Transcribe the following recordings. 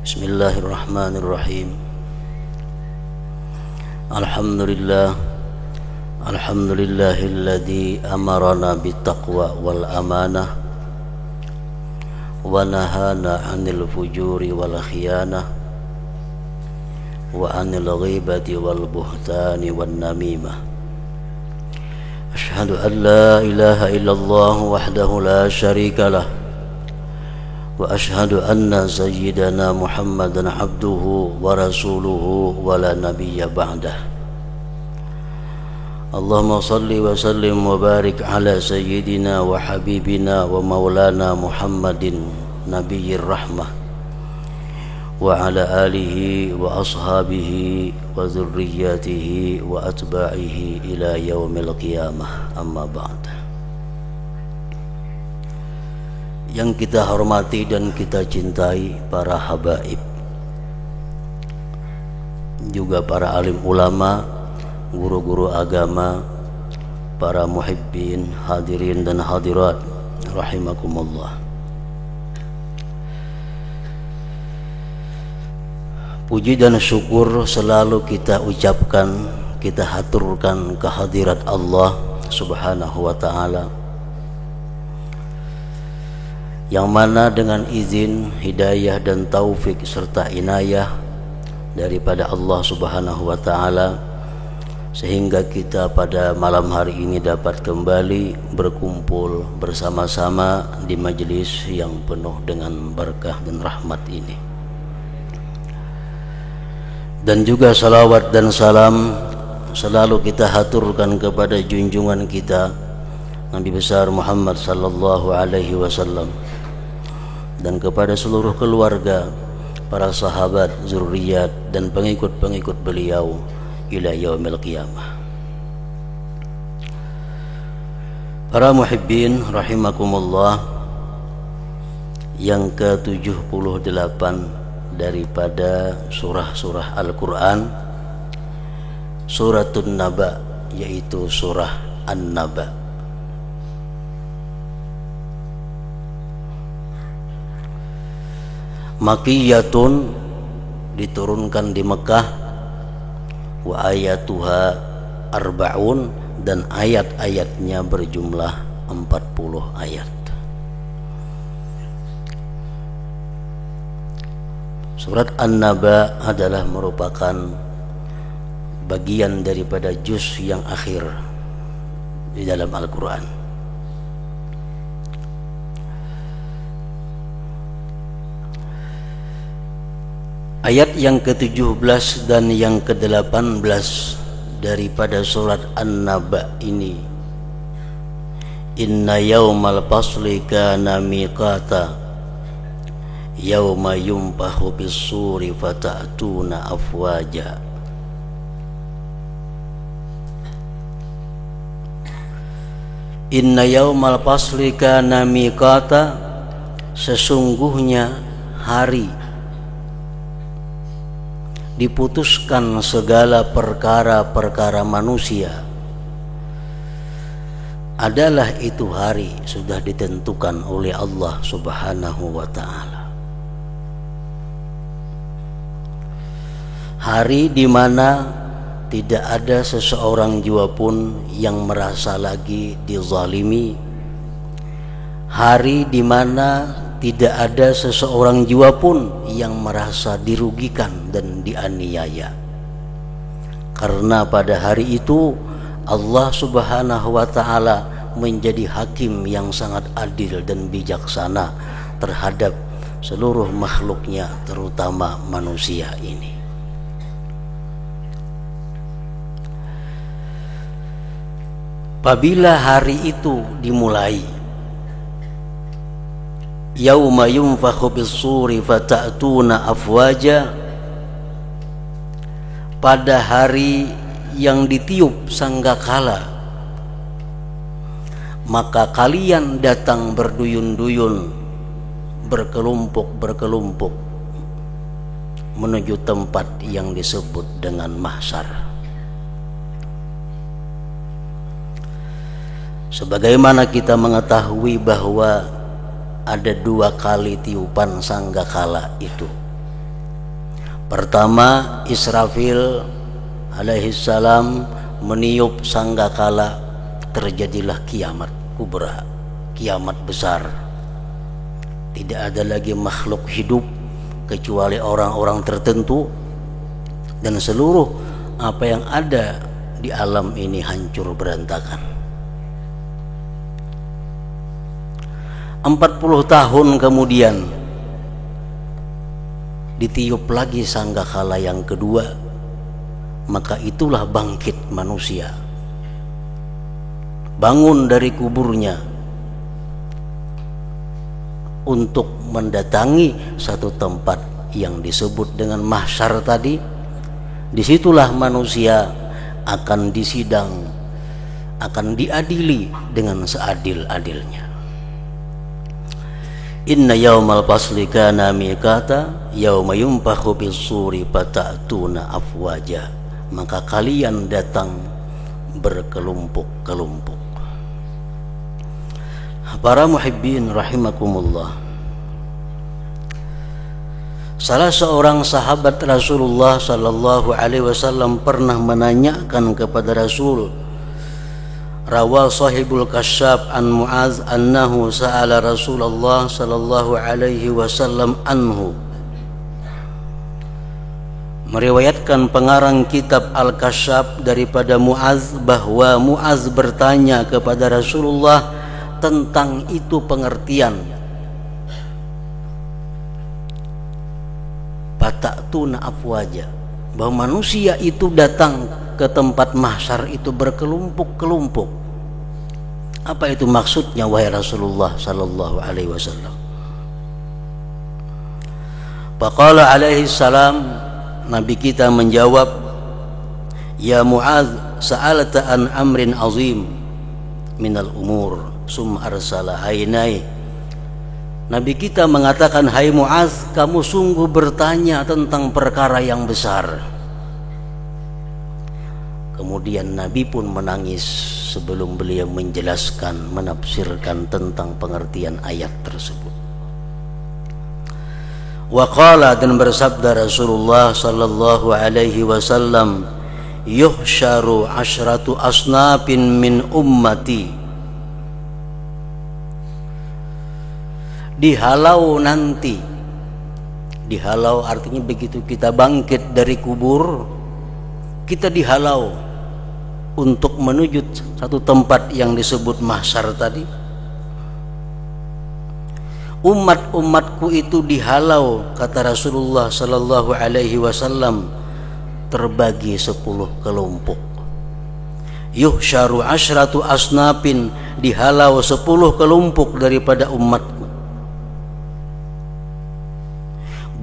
Bismillahirrahmanirrahim. Alhamdulillahilladzi amarana bittaqwa wal amanah wa nahana 'anil fujuri wal khiyanah wa 'anil ghibati wal buhtani wan namimah. Asyhadu an la ilaha illallah wahdahu la syarika lah wa asyhadu anna sayyidana Muhammadan abduhu wa rasuluhu wa la nabiyya ba'dah. Allahumma salli wa sallim wa barik ala sayyidina wa habibina wa maulana Muhammadin nabiyyir rahmah wa ala alihi wa ashabihi wa dzurriyyatihi wa atba'ihi ila yaumil qiyamah, amma ba'd. Yang kita hormati dan kita cintai para habaib, juga para alim ulama, guru-guru agama, para muhibbin, hadirin dan hadirat rahimakumullah. Puji dan syukur selalu kita ucapkan, kita haturkan kehadirat Allah Subhanahu wa ta'ala, yang mana dengan izin, hidayah dan taufik serta inayah daripada Allah Subhanahu wa ta'ala, sehingga kita pada malam hari ini dapat kembali berkumpul bersama-sama di majelis yang penuh dengan berkah dan rahmat ini. Dan juga salawat dan salam selalu kita haturkan kepada junjungan kita Nabi besar Muhammad sallallahu alaihi wasallam, dan kepada seluruh keluarga, para sahabat, zuriat dan pengikut-pengikut beliau ila yaumil qiyamah. Para muhibbin rahimakumullah, yang ke-78 daripada surah-surah Al-Quran, Suratun Naba, yaitu surah An-Naba. Makiyatun, diturunkan di Mekah, wa ayatuha arba'un, dan ayat-ayatnya berjumlah 40 ayat. Surat An-Naba adalah merupakan bagian daripada juz yang akhir di dalam Al-Quran. Ayat yang ke-17 dan yang ke-18 daripada surat An-Naba ini, inna yawmal fasli kana miqata yawma yumpahu bis-suri fata'tuna afwaja. Inna yawmal fasli kana miqata, sesungguhnya hari diputuskan segala perkara-perkara manusia, adalah itu hari sudah ditentukan oleh Allah Subhanahu wa ta'ala. Hari di mana tidak ada seseorang jua pun yang merasa lagi dizalimi. Hari di mana tidak ada seseorang jua pun yang merasa dirugikan dan dianiaya. Karena pada hari itu Allah Subhanahu wa ta'ala menjadi hakim yang sangat adil dan bijaksana terhadap seluruh makhluknya, terutama manusia ini. Apabila hari itu dimulai, yauma yunfakhu bis-suri fata'tuna afwaja, pada hari yang ditiup sanggakala, maka kalian datang berduyun-duyun, berkelompok-berkelompok menuju tempat yang disebut dengan mahsyar. Sebagaimana kita mengetahui bahwa ada 2 kali tiupan sanggakala itu. Pertama, Israfil alaihissalam meniup sangkakala, terjadilah kiamat kubra, kiamat besar. Tidak ada lagi makhluk hidup kecuali orang-orang tertentu, dan seluruh apa yang ada di alam ini hancur berantakan. 40 tahun kemudian ditiup lagi sangkakala yang kedua, maka itulah bangkit manusia, bangun dari kuburnya untuk mendatangi satu tempat yang disebut dengan mahsyar tadi. Disitulah manusia akan disidang, akan diadili dengan seadil-adilnya. Inna yaumal fasli kana miqata yauma yunfakhu bis-suri fata'tuna afwaja. Maka kalian datang berkelompok-kelompok. Para muhibbin rahimakumullah, salah seorang sahabat Rasulullah sallallahu alaihi wasallam pernah menanyakan kepada Rasul. Rawa sahibul kasyaf an Mu'az annahu sa'ala Rasulullah sallallahu alaihi wasallam anhu. Meriwayatkan pengarang kitab Al-Kasyaf daripada Mu'az bahwa Mu'az bertanya kepada Rasulullah tentang itu pengertian fata'tuna afwaja, bahwa manusia itu datang ke tempat mahsyar itu berkelompok-kelompok. Apa itu maksudnya wahai Rasulullah sallallahu alaihi wasallam? Faqala alaihi salam, Nabi kita menjawab, ya Mu'adz, sa'alta an amrin azim minal umur summa arsala ainai. Nabi kita mengatakan, hai Mu'adz, kamu sungguh bertanya tentang perkara yang besar. Kemudian Nabi pun menangis sebelum beliau menjelaskan, menafsirkan tentang pengertian ayat tersebut. Wa qala, dan bersabda Rasulullah sallallahu alaihi wasallam, yuhsyaru asyratu asnafin min ummati. Dihalau nanti. Dihalau artinya begitu kita bangkit dari kubur, kita dihalau untuk menuju satu tempat yang disebut mahsyar tadi. Umat-umatku itu dihalau, kata Rasulullah sallallahu alaihi wasallam, terbagi 10 kelompok. Yuhsyaru asyratu asnafin, dihalau 10 kelompok daripada umatku.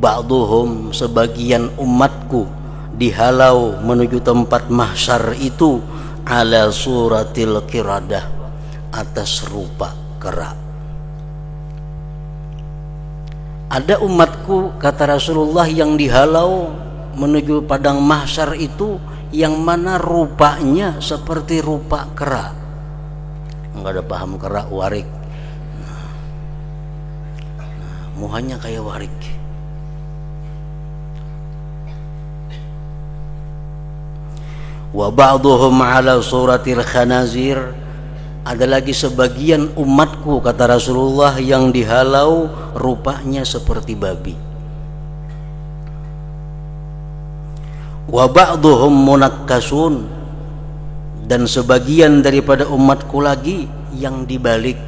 Ba'duhum, sebagian umatku dihalau menuju tempat mahsyar itu ala suratil qiradah, atas rupa kera. Ada umatku, kata Rasulullah, yang dihalau menuju padang mahsyar itu yang mana rupanya seperti rupa kera. Enggak ada paham kera, warik. Muhanya kayak warik. Wa ba'duhum ala suratil khanazir, ada lagi sebagian umatku, kata Rasulullah, yang dihalau rupanya seperti babi. Wa ba'duhum munakkasun, dan sebagian daripada umatku lagi yang dibalik,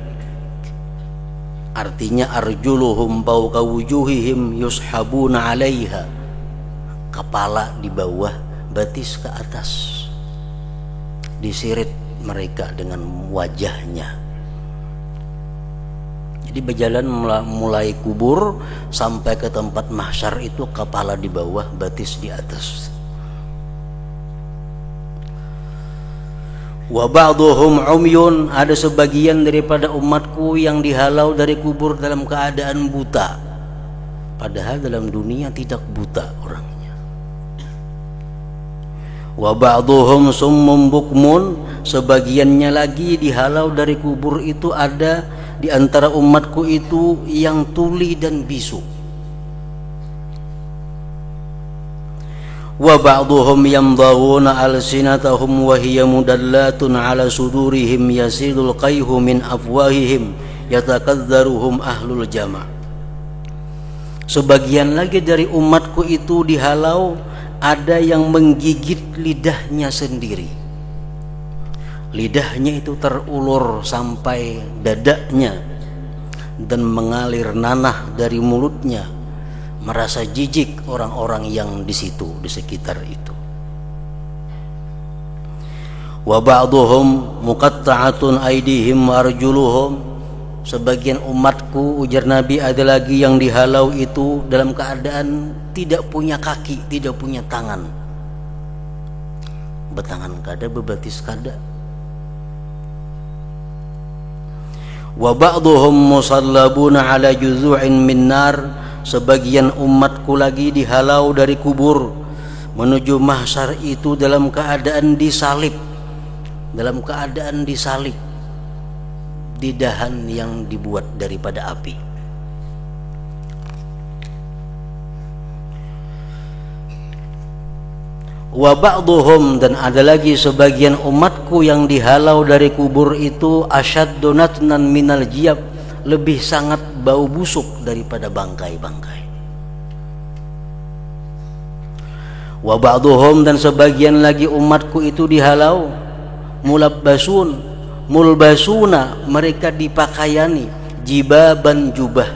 artinya arjuluhum fawqa wujuhihim yushabuna 'alaiha, kepala di bawah, batis ke atas, disirit mereka dengan wajahnya. Jadi berjalan mulai kubur sampai ke tempat mahsyar itu, kepala di bawah, batis di atas. Wa ba'duhum umyun, ada sebagian daripada umatku yang dihalau dari kubur dalam keadaan buta, padahal dalam dunia tidak buta orang. Wa ba'duhum summum bukmun, sebagiannya lagi dihalau dari kubur itu ada di antara umatku itu yang tuli dan bisu. wa ba'dhum yamdawuna alsinatahum wa hiya mudallatun ala sudurihim yasilul qayhu min afwahihim yatakadzaruhum ahlul jama'. Sebagian lagi dari umatku itu dihalau, ada yang menggigit lidahnya sendiri. Lidahnya itu terulur sampai dadanya dan mengalir nanah dari mulutnya. Merasa jijik orang-orang yang di situ, di sekitar itu. Wa ba'dhum muqatta'atun aydihim wa arjuluhum. Sebagian umatku, ujar Nabi, ada lagi yang dihalau itu dalam keadaan tidak punya kaki, tidak punya tangan. Betangan kada, bebatis kada. Wa ba'dhum musallabuna ala juzu'in min nar. Sebagian umatku lagi dihalau dari kubur menuju mahsyar itu dalam keadaan disalib, dalam keadaan disalib di dahan yang dibuat daripada api. Wa ba'dhum, dan ada lagi sebagian umatku yang dihalau dari kubur itu asyaddu natnan minal jiyab, lebih sangat bau busuk daripada bangkai-bangkai. Wa ba'dhum, dan sebagian lagi umatku itu dihalau mulbasuna, mereka dipakaiani jibaban jubah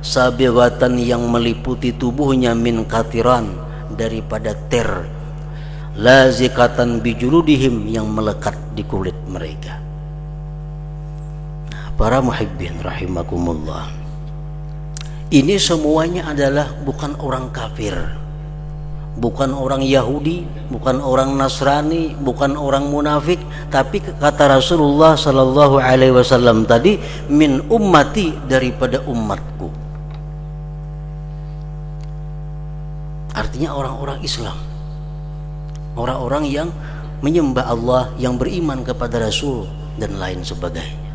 sabighatan yang meliputi tubuhnya min katiran, daripada ter, lazikatan bijuludihim yang melekat di kulit mereka. Para muhibbin rahimakumullah, ini semuanya adalah bukan orang kafir, bukan orang Yahudi, bukan orang Nasrani, bukan orang munafik, tapi kata Rasulullah sallallahu alaihi wasallam tadi, min ummati, daripada umatku. Artinya orang-orang Islam, orang-orang yang menyembah Allah, yang beriman kepada Rasul dan lain sebagainya.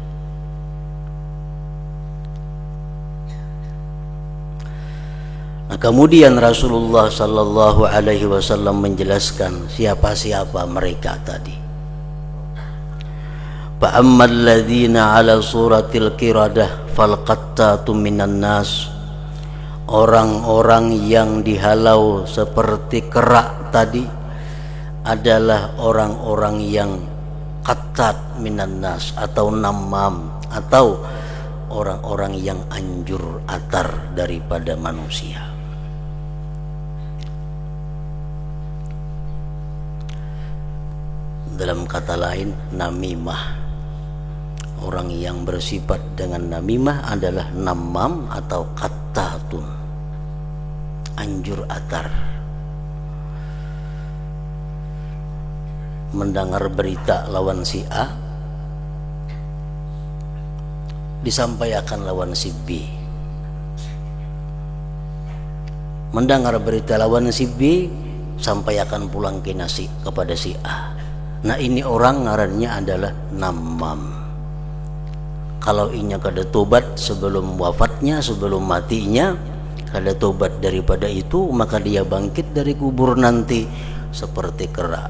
Nah, kemudian Rasulullah sallallahu alaihi wasallam menjelaskan siapa-siapa mereka tadi. Fa ammal ladzina ala suratil qiradah fal qattatu minan nas. Orang-orang yang dihalau seperti kerak tadi adalah orang-orang yang qattat minan nas, atau namam, atau orang-orang yang anjur atar daripada manusia. Dalam kata lain, namimah, orang yang bersifat dengan namimah adalah namam atau qattatun, anjur atar. Mendengar berita lawan si A, disampaikan lawan si B. Mendengar berita lawan si B, sampaikan pulang ke nasi kepada si A. Nah, ini orang ngarannya adalah namam. Kalau inya kada tobat sebelum wafatnya, sebelum matinya, kada tobat daripada itu, maka dia bangkit dari kubur nanti seperti kera.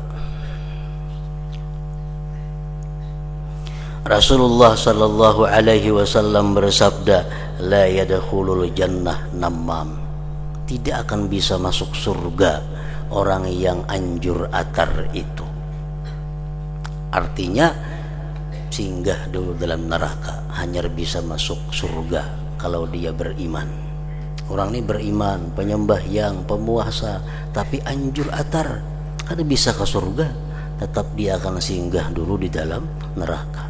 Rasulullah sallallahu alaihi wasallam bersabda, la yadkhulul jannah namam. Tidak akan bisa masuk surga orang yang anjur atar itu. Artinya singgah dulu dalam neraka, hanya bisa masuk surga kalau dia beriman. Orang ini beriman, penyembah yang pemuasa, tapi anjur atar, kada bisa ke surga, tetap dia akan singgah dulu di dalam neraka.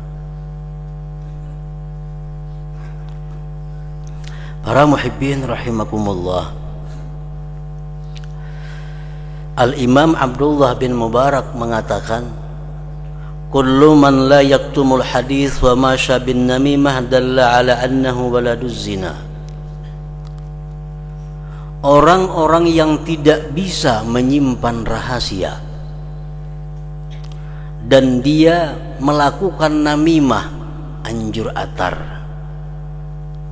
Para muhibbin rahimakumullah, Al-Imam Abdullah bin Mubarak mengatakan, kullu man la yaktumul hadis wa masya bin namimah dalla ala annahu waladuz zina. Orang-orang yang tidak bisa menyimpan rahasia dan dia melakukan namimah, anjur atar,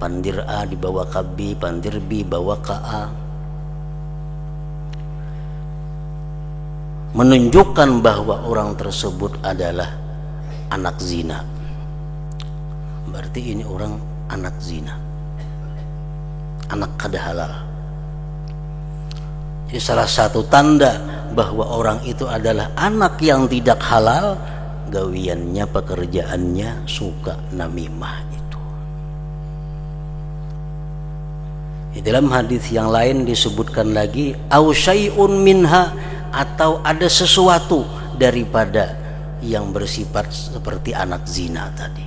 pandir A dibawa ke B, pandir B bawa ke A, menunjukkan bahwa orang tersebut adalah anak zina. Berarti ini orang anak zina, anak kada halal. Jadi salah satu tanda bahwa orang itu adalah anak yang tidak halal, gawiannya, pekerjaannya suka namimah itu. Di dalam hadis yang lain disebutkan lagi au syai'un minha, atau ada sesuatu daripada yang bersifat seperti anak zina tadi.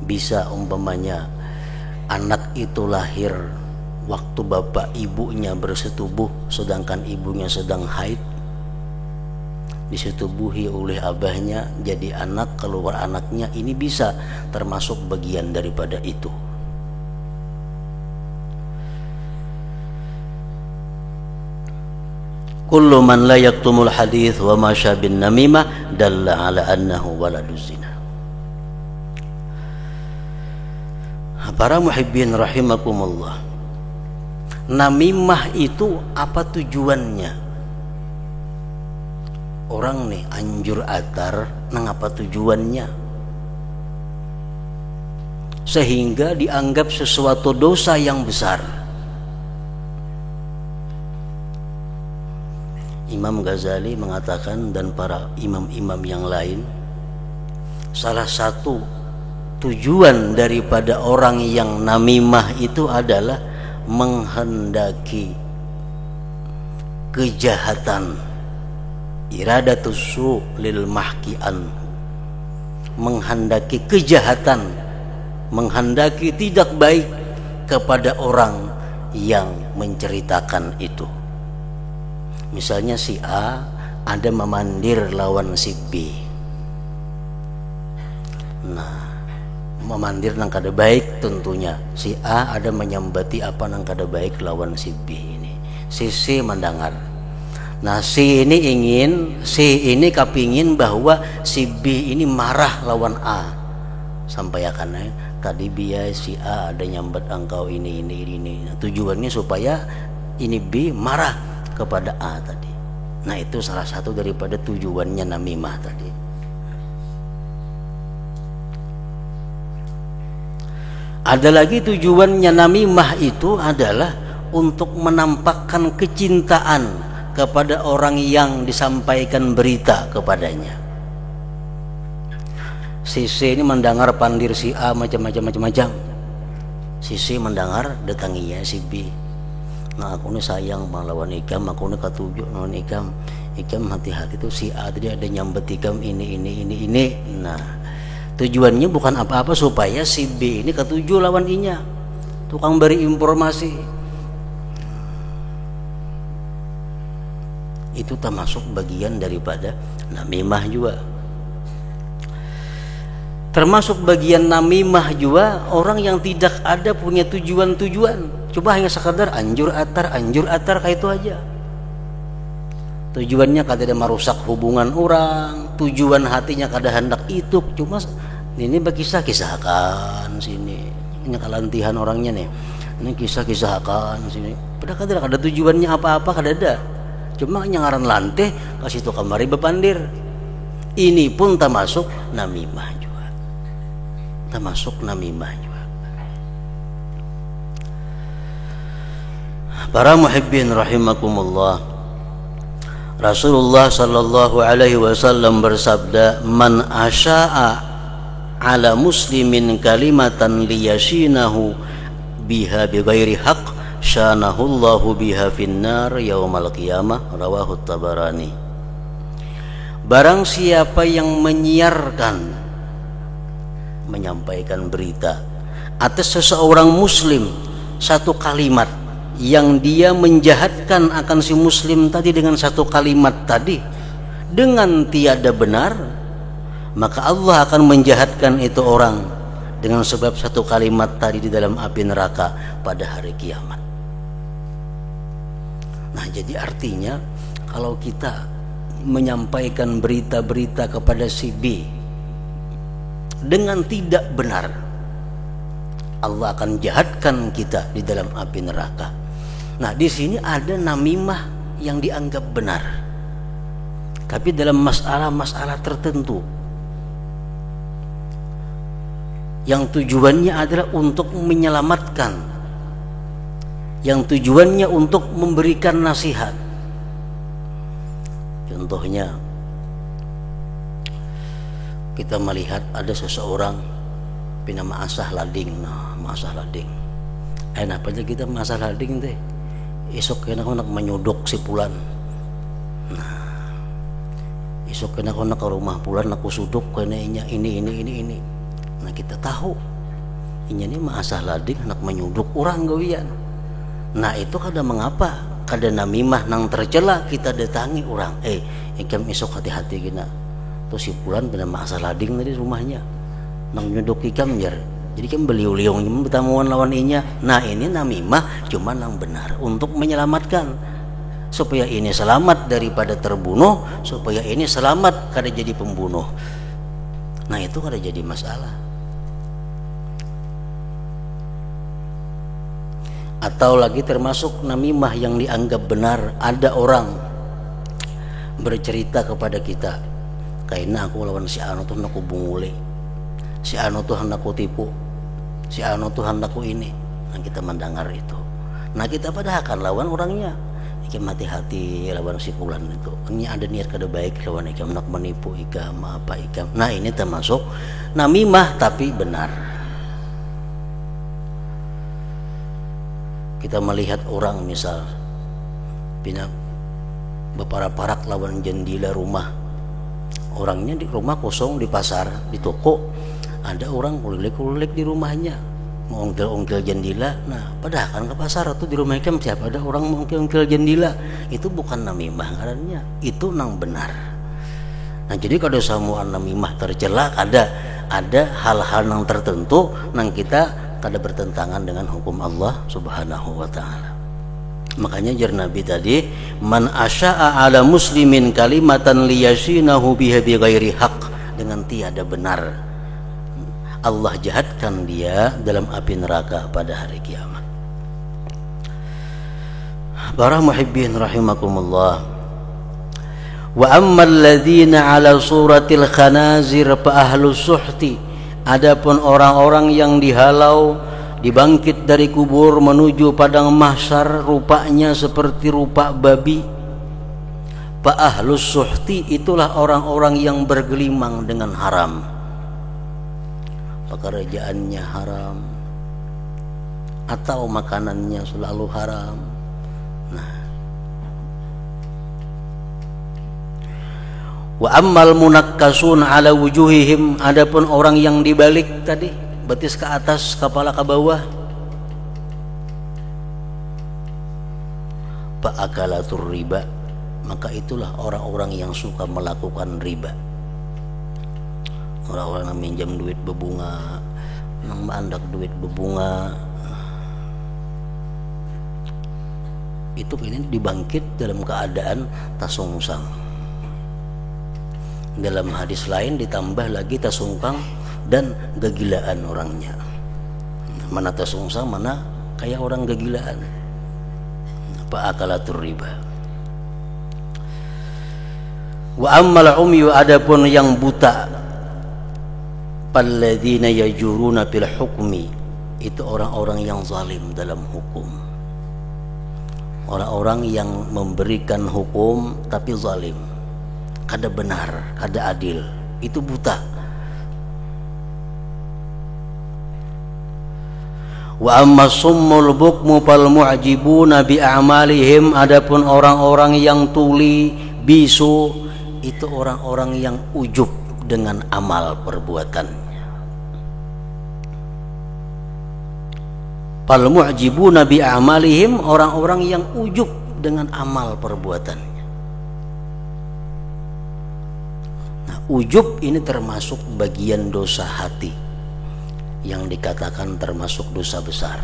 Bisa umpamanya anak itu lahir waktu bapak ibunya bersetubuh sedangkan ibunya sedang haid, disetubuhi oleh abahnya jadi anak, keluar anaknya, ini bisa termasuk bagian daripada itu. Kullu man la yaktumul hadith wa ma syabin namimah dalla ala annahu waladuz zina. Para muhibbin rahimakumullah, namimah itu apa tujuannya? Orang nih anjur atar nang apa tujuannya sehingga dianggap sesuatu dosa yang besar. Imam Ghazali mengatakan dan para imam-imam yang lain, salah satu tujuan daripada orang yang namimah itu adalah menghendaki kejahatan, iradatus su' lil mahki anhu, menghendaki kejahatan, menghendaki tidak baik kepada orang yang menceritakan itu. Misalnya si A ada memandir lawan si B. Nah, memandir nang kada baik tentunya. Si A ada menyambati apa nang kada baik lawan si B ini. Si C mendengar. Nah, si ini kepingin bahwa si B ini marah lawan A. Sampai akan tadi biaya si A ada nyambat engkau ini. Nah, tujuannya supaya ini B marah kepada A tadi. Nah, itu salah satu daripada tujuannya namimah tadi. Ada lagi tujuannya namimah itu adalah untuk menampakkan kecintaan kepada orang yang disampaikan berita kepadanya. Si C ini mendengar pandir si A macam-macam. Si C mendengar datanginya si B. Nah, aku ini sayang lawan ikam, aku ini katujuk lawan ikam. Ikam hati-hati tuh si A tadi ada nyambet ikam ini. Nah, tujuannya bukan apa-apa supaya si B ini ketujuh lawan inya. Tukang beri informasi. Itu termasuk bagian daripada namimah juga. Termasuk bagian namimah juga orang yang tidak ada punya tujuan-tujuan. Coba hanya sekadar anjur atar kayak itu aja. Tujuannya kada ada merusak hubungan orang, tujuan hatinya kada hendak itu, cuma ini berkisah-kisahkan sini. Ini kalantihan orangnya nih. Ini kisah-kisahkan sini. Padahal kada ada tujuannya apa-apa, kada ada. Cuma nyangaran lante kasih tu kamari bepandir. Ini pun termasuk namimah juga. Termasuk namimah juga. Para muhibbin rahimakumullah, Rasulullah sallallahu alaihi wasallam bersabda, man asya'a ala muslimin kalimatan liyashinahu biha bighairi haqq syanahu Allahu biha finnar yaumal qiyamah, rawahu Tabarani. Barang siapa yang menyampaikan berita atas seseorang muslim satu kalimat yang dia menjahatkan akan si muslim tadi dengan satu kalimat tadi dengan tiada benar, maka Allah akan menjahatkan itu orang dengan sebab satu kalimat tadi di dalam api neraka pada hari kiamat. Nah, jadi artinya kalau kita menyampaikan berita-berita kepada si B dengan tidak benar, Allah akan jahatkan kita di dalam api neraka. Nah, di sini ada namimah yang dianggap benar, tapi dalam masalah-masalah tertentu yang tujuannya adalah untuk menyelamatkan, yang tujuannya untuk memberikan nasihat. Contohnya, kita melihat ada seseorang bernama Asah Lading. Nah, Asah Lading enak aja kita Asah Lading teh esok kena nak menyuduk si Pulan. Nah, esok kena ke rumah Pulan aku suduk kena ini. Nah, kita tahu ini Asah Lading anak menyuduk orang gawian. Nah, itu kada mengapa, kada namimah nang tercela kita datangi orang, ikam esok hati-hati gina tuh si Pulan bernama Asah Lading tadi rumahnya nang nyuduk ikam jar, jadi kan beliau-liung bertamuan lawan inya. Nah, ini namimah cuma nang benar untuk menyelamatkan, supaya ini selamat daripada terbunuh, supaya ini selamat kada jadi pembunuh. Nah, itu kada jadi masalah. Atau lagi termasuk namimah yang dianggap benar, ada orang bercerita kepada kita, kayaknya aku lawan si anu tuh hendak bungule, si anu tuh hendak tipu, si anu tuh hendak ini. Nah, kita mendengar itu, nah kita padahal akan lawan orangnya, ikam hati-hati lawan si Pulan itu, ini ada niat kada baik lawan ikam, hendak menipu ikam apa ikam. Nah, ini termasuk namimah tapi benar. Kita melihat orang misal bina beparak-parak lawan jendela rumah, orangnya di rumah kosong, di pasar, di toko ada orang kulik-kulik di rumahnya, mengungkil-ungkil jendela. Nah, padahal kan ke pasar atau di rumah ikam siapa ada orang mengungkil-ungkil jendela, itu bukan namimah ngarannya, itu nang benar. Nah, jadi kalau semua namimah tercela, ada hal-hal nang tertentu nang kita kada bertentangan dengan hukum Allah Subhanahu wa ta'ala. Makanya jar Nabi tadi, man asya'a ala muslimin kalimatan liyashinahu biha bighairi haq, dengan tiada benar Allah jahatkan dia dalam api neraka pada hari kiamat. Para muhibbin rahimakumullah. Wa ammal ladzina ala suratil khanazir fa ahlus suhti, adapun orang-orang yang dihalau dibangkit dari kubur menuju padang mahsyar rupanya seperti rupa babi, fa ahlus suhti, itulah orang-orang yang bergelimang dengan haram, pekerjaannya haram atau makanannya selalu haram. Nah, wa ammal munakkasun ala wujuhihim, adapun orang yang dibalik tadi, betis ke atas kepala ke bawah, fa akalatur riba, maka itulah orang-orang yang suka melakukan riba. Orang-orang yang minjam duit bebunga, nang mandak duit bebunga, itu ini dibangkit dalam keadaan tasungsang. Dalam hadis lain ditambah lagi tasungkang dan kegilaan orangnya. Mana tasungsang, mana kayak orang kegilaan. Apa akalatur riba. Wa ammal umyu, adapun yang buta, palladzina yajuruna fil hukmi, itu orang-orang yang zalim dalam hukum. Orang-orang yang memberikan hukum tapi zalim, kada benar, kada adil, itu buta. Wa amma summul bukmu fal mu'jibuna bi a'malihim, adapun orang-orang yang tuli, bisu, itu orang-orang yang ujub dengan amal perbuatannya. Fal mu'jibuna bi a'malihim, orang-orang yang ujub dengan amal perbuatannya. Ujub ini termasuk bagian dosa hati yang dikatakan termasuk dosa besar.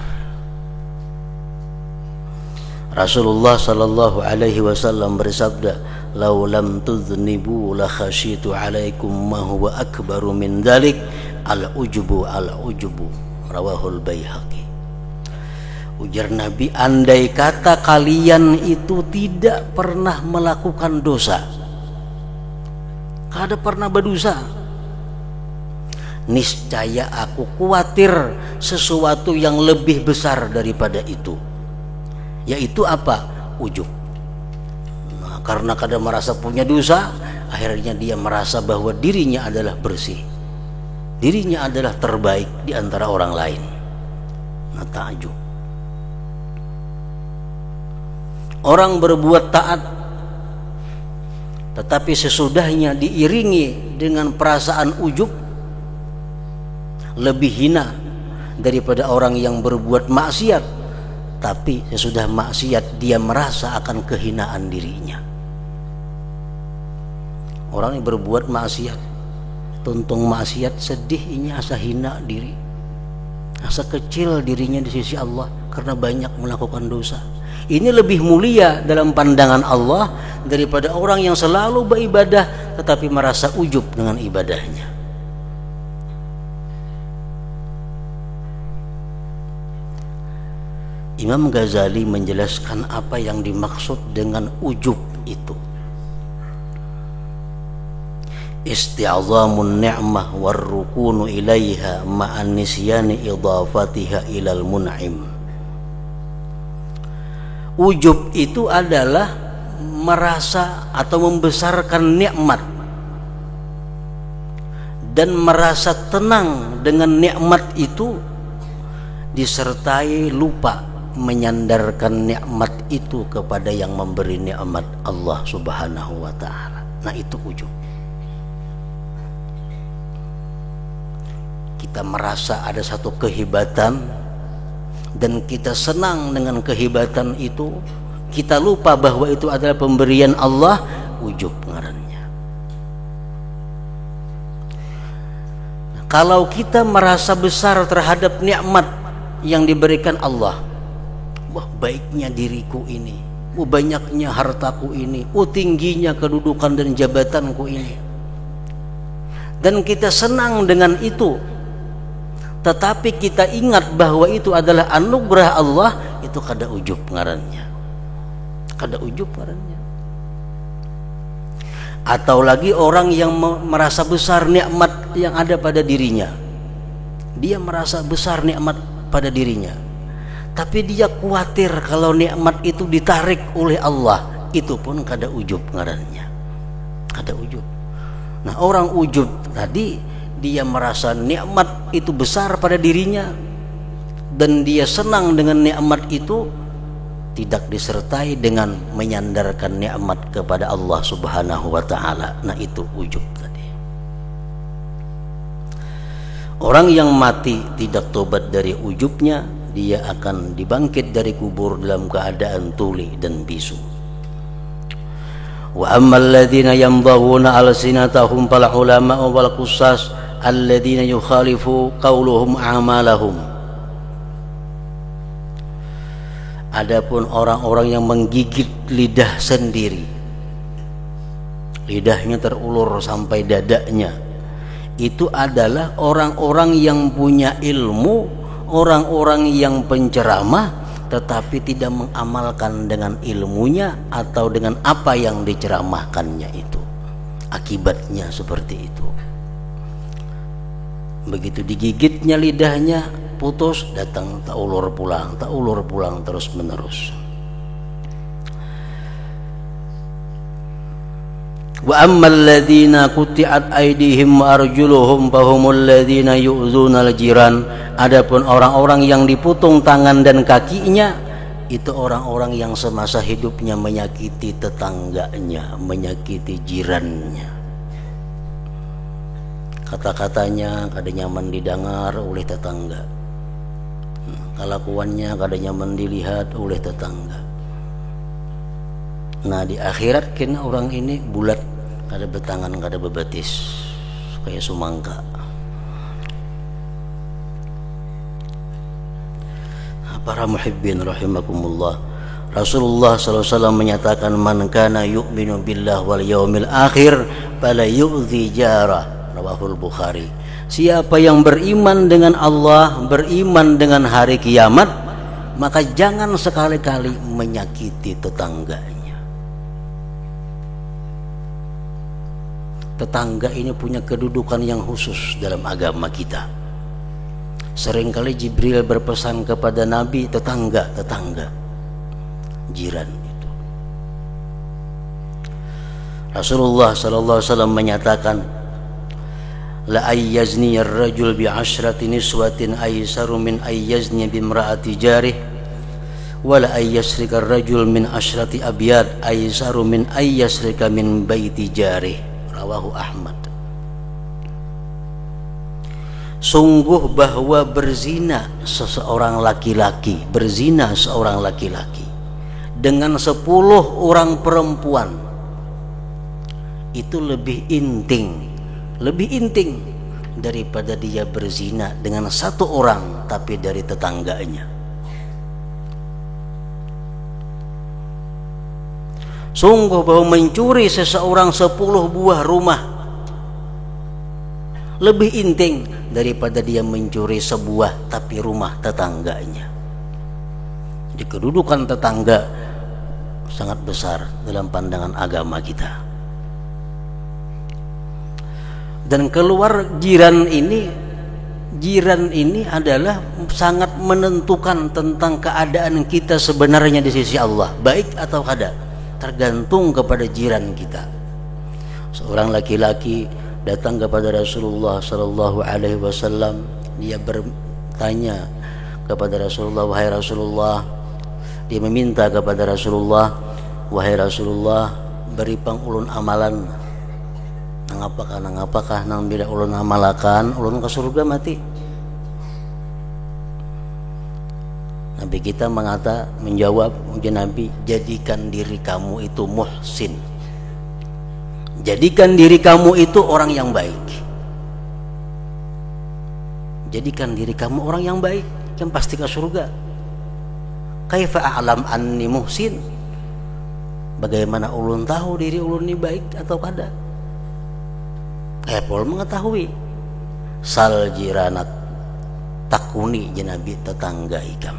Rasulullah sallallahu alaihi wasallam bersabda, "Lau lam tudhnibu la khasyitu alaikum ma huwa akbaru min dzalik al-ujubu al-ujubu." Rawahul Baihaqi. Ujar Nabi, andai kata kalian itu tidak pernah melakukan dosa, kada pernah berdosa, niscaya aku khawatir sesuatu yang lebih besar daripada itu, yaitu apa? Ujub. Nah, karena kada merasa punya dosa, akhirnya dia merasa bahwa dirinya adalah bersih, dirinya adalah terbaik di antara orang lain. Nah, ta'ajub. Orang berbuat taat tetapi sesudahnya diiringi dengan perasaan ujub, lebih hina daripada orang yang berbuat maksiat tapi sesudah maksiat dia merasa akan kehinaan dirinya. Orang yang berbuat maksiat, tuntung maksiat, sedih, ini asa hina diri, asa kecil dirinya di sisi Allah karena banyak melakukan dosa. Ini lebih mulia dalam pandangan Allah daripada orang yang selalu beribadah tetapi merasa ujub dengan ibadahnya. Imam Ghazali menjelaskan apa yang dimaksud dengan ujub itu. Isti'azamun ni'mah warrukunu ilaiha ma'an nisyani idafatiha ilal mun'im. Ujub itu adalah merasa atau membesarkan nikmat dan merasa tenang dengan nikmat itu disertai lupa menyandarkan nikmat itu kepada yang memberi nikmat, Allah Subhanahu wa ta'ala. Nah, itu ujub. Kita merasa ada satu kehebatan dan kita senang dengan kehebatan itu, kita lupa bahwa itu adalah pemberian Allah, ujub ngarannya. Kalau kita merasa besar terhadap nikmat yang diberikan Allah, wah baiknya diriku ini, wah banyaknya hartaku ini, wah tingginya kedudukan dan jabatanku ini, dan kita senang dengan itu, tetapi kita ingat bahwa itu adalah anugerah Allah, itu kada ujub ngarannya, kada ujub ngarannya. Atau lagi orang yang merasa besar nikmat yang ada pada dirinya, dia merasa besar nikmat pada dirinya, tapi dia khawatir kalau nikmat itu ditarik oleh Allah, itu pun kada ujub ngarannya, kada ujub. Nah, orang ujub tadi dia merasa nikmat itu besar pada dirinya dan dia senang dengan nikmat itu, tidak disertai dengan menyandarkan nikmat kepada Allah Subhanahu wa ta'ala. Nah, itu ujub tadi. Orang yang mati tidak tobat dari ujubnya, dia akan dibangkit dari kubur dalam keadaan tuli dan bisu. Wa ammal ladzina yamdhuna alsinatahum fal ulama wal qusas alladzina yukhalifu qauluhum a'malahum. Adapun orang-orang yang menggigit lidah sendiri, lidahnya terulur sampai dadanya, itu adalah orang-orang yang punya ilmu, orang-orang yang penceramah tetapi tidak mengamalkan dengan ilmunya atau dengan apa yang diceramahkannya itu. Akibatnya seperti itu. Begitu digigitnya lidahnya, putus, datang tak ulur pulang terus menerus. Wa ammal ladzina quti'at aydihim wa arjuluhum fahumul ladzina yu'zunal jiran. Adapun orang-orang yang diputung tangan dan kakinya, itu orang-orang yang semasa hidupnya menyakiti tetangganya, menyakiti jirannya. Kata-katanya kada nyaman didengar oleh tetangga, kelakuannya kada nyaman dilihat oleh tetangga. Nah, di akhirat kena orang ini bulat, kada betangan, kada bebatis, kayak sumangka. Para muhibbin rahimakumullah, Rasulullah SAW menyatakan, man kana yu'minu billah wal yaumil akhir fala yu'zi jarah. Rawahul Bukhari. Siapa yang beriman dengan Allah, beriman dengan hari kiamat, maka jangan sekali-kali menyakiti tetangganya. Tetangga ini punya kedudukan yang khusus dalam agama kita. Seringkali Jibril berpesan kepada Nabi, tetangga, jiran itu. Rasulullah sallallahu alaihi wasallam menyatakan, la ayyazni ar-rajul bi 'ashrati niswatin aysaru min ayyazni bi imra'ati jarih wa la ayyasrika ar-rajul min 'ashrati abyad aysaru min ayyasrika min baiti jarih. Rawahu Ahmad. Sungguh bahwa berzina seorang laki-laki dengan 10 orang perempuan itu lebih inting daripada dia berzina dengan 1 orang tapi dari tetangganya. Sungguh bahwa mencuri seseorang 10 buah rumah lebih inting daripada dia mencuri sebuah tapi rumah tetangganya. Jadi kedudukan tetangga sangat besar dalam pandangan agama kita. Dan keluar jiran ini adalah sangat menentukan tentang keadaan kita sebenarnya di sisi Allah, baik atau kada, tergantung kepada jiran kita. Seorang laki-laki datang kepada Rasulullah sallallahu alaihi wasallam, dia bertanya kepada Rasulullah, wahai Rasulullah, dia meminta kepada Rasulullah, wahai Rasulullah, beri pang ulun amalan. Nang apakah nang bila ulun amalakan ulun ke surga mati. Nabi kita menjawab, Nabi, jadikan diri kamu itu muhsin. Jadikan diri kamu itu orang yang baik. Jadikan diri kamu orang yang baik, yang pasti ke surga. Kaifa a'lam anni muhsin? Bagaimana ulun tahu diri ulun ini baik atau kada? Pol mengetahui. Sal jiranat takuni jenabi tetangga ikam.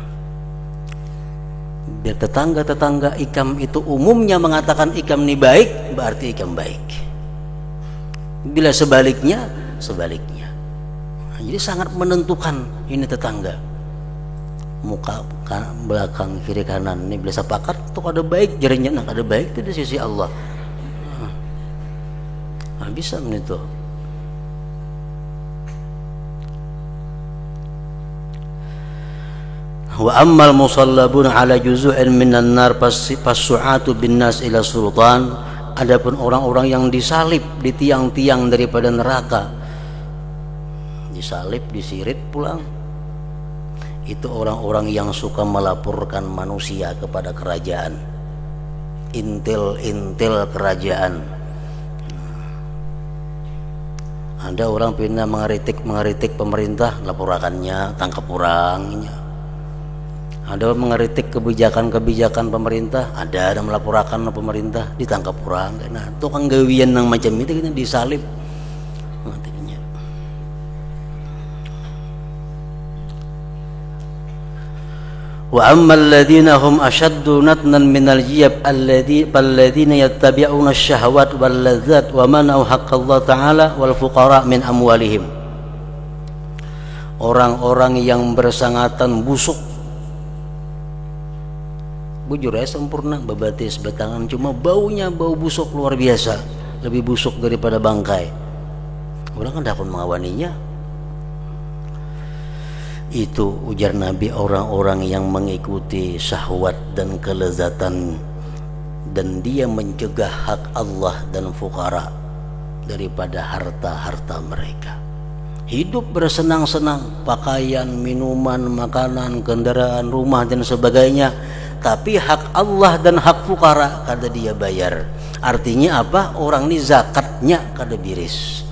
Biar tetangga ikam itu umumnya mengatakan ikam ini baik, berarti ikam baik. Bila sebaliknya. Nah, jadi sangat menentukan ini tetangga. Muka belakang kiri kanan ini bila sepakat tuh ada baik, jarinya ada baik itu di sisi Allah. Nah, bisa begitu. Wa ammal musallabun ala juzu'in minan nar pasu'atu bin nas ila sultan. Adapun orang-orang yang disalib di tiang-tiang daripada neraka, disalib, disirit pulang, itu orang-orang yang suka melaporkan manusia kepada kerajaan, intil kerajaan. Ada orang pindah mengeritik pemerintah, laporannya tangkap orangnya. Ada mengeritik kebijakan pemerintah, ada melaporkan pemerintah, ditangkap orang. Nah, tukang gawian yang macam itu kita disalib. Wa ammal ladzina hum ashaddu natnan minal jiyab alladzina yattabi'una asy-syahawat wal ladzat wa mana'u haqqallah ta'ala wal fuqara min amwalihim. Orang-orang yang bersangatan busuk, bujur ya sempurna, bebatis, betangan, cuma baunya bau busuk luar biasa, lebih busuk daripada bangkai. Orang kan dapat mengawaninya. Itu ujar Nabi, orang-orang yang mengikuti syahwat dan kelezatan, dan dia mencegah hak Allah dan fuqara daripada harta-harta mereka. Hidup bersenang-senang, pakaian, minuman, makanan, kendaraan, rumah dan sebagainya, tapi hak Allah dan hak fuqara kada dia bayar. Artinya apa? Orang ini zakatnya kada biris.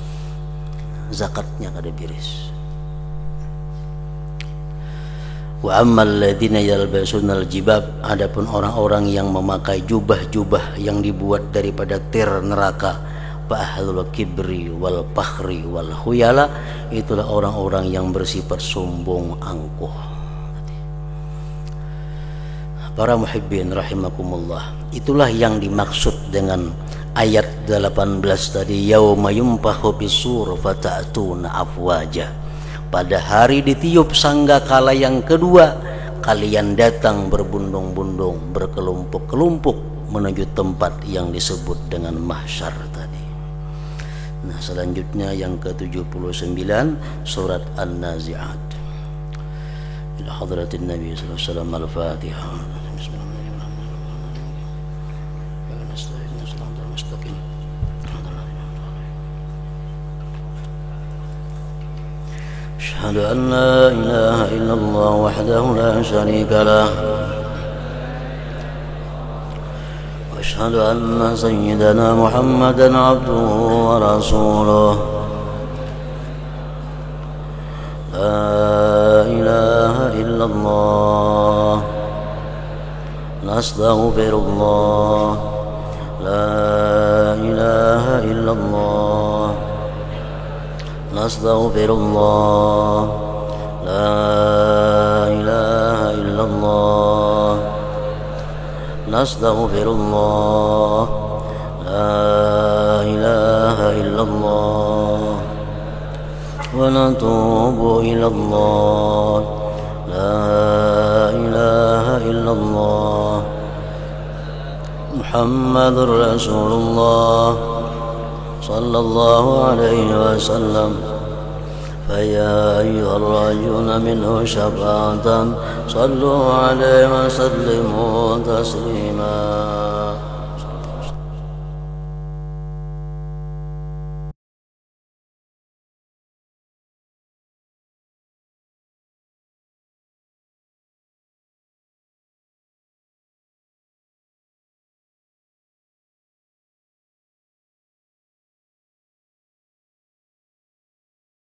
Wa ammal ladzina yalbasunal jibab, adapun orang-orang yang memakai jubah-jubah yang dibuat daripada tir neraka, fa ahlul kibri wal fakhri wal khuyala, itulah orang-orang yang bersifat sombong angkuh. Para muhibbin rahimakumullah, itulah yang dimaksud dengan ayat 18 tadi, yauma yumpakhu bis-sur fata'tuna afwaja. Pada hari ditiup sangkakala yang kedua, kalian datang berbundung-bundung, berkelompok-kelompok menuju tempat yang disebut dengan mahsyar tadi. Nah, selanjutnya yang ke-79 surat An-Nazi'at. Ila hadratin Nabi sallallahu alaihi wasallam al-Fatihah. أشهد أن لا إله إلا الله وحده لا شريك له وأشهد أن سيدنا محمدا عبده ورسوله لا إله إلا الله نستغفر الله لا إله إلا الله نستغفر الله لا إله إلا الله نستغفر الله لا إله إلا الله ونتوب إلى الله لا إله إلا الله محمد رسول الله صلى الله عليه وسلم فيا أيها الراجون منه شفاعة صلوا عليه وسلموا تسليما.